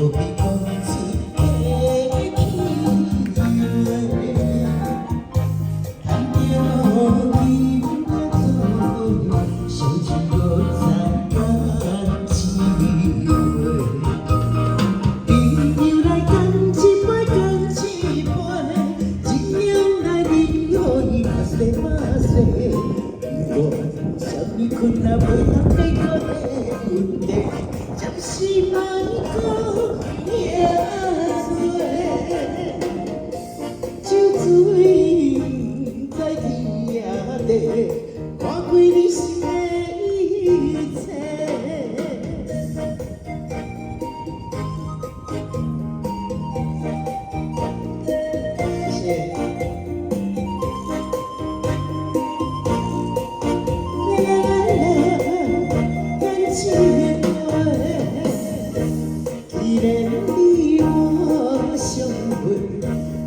比公子的气味，谈着你我做，小情搁再干一回。朋友来干一杯，干一杯，尽量来饮，互伊嘛西嘛西。我啥物困难袂当解决的问题，暂时莫搁遐多。酒醉在天地，看开你心的一切。谢谢。既然你我相会，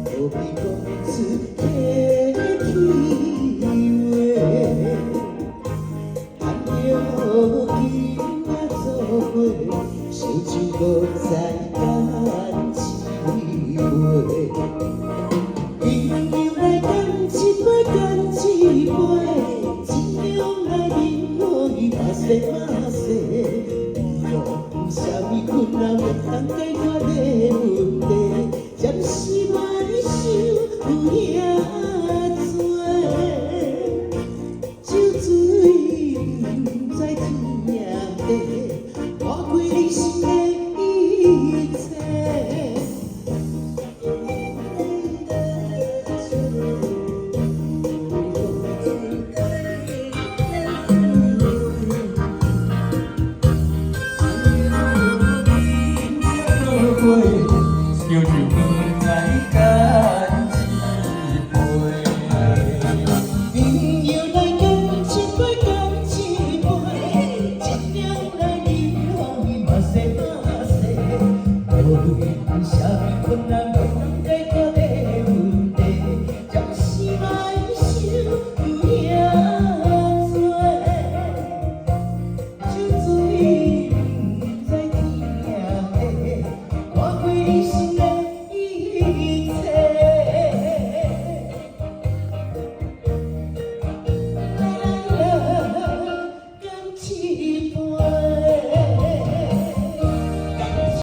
何必讲出客气话？谈着今仔做伙，烧酒搁再干一回。朋友来干一杯，干一杯，尽量来饮，互伊嘛西嘛西。啥物困难袂当解决的问题，暂时莫想有遐多。酒醉在天地，看开你心的一切。烧酒搁再干一杯，朋友来干一杯，干一杯，尽量来饮，互伊嘛西嘛西。无论啥物困难袂当解决的问题，暂时莫想有遐多。酒醉在天地，看开你心。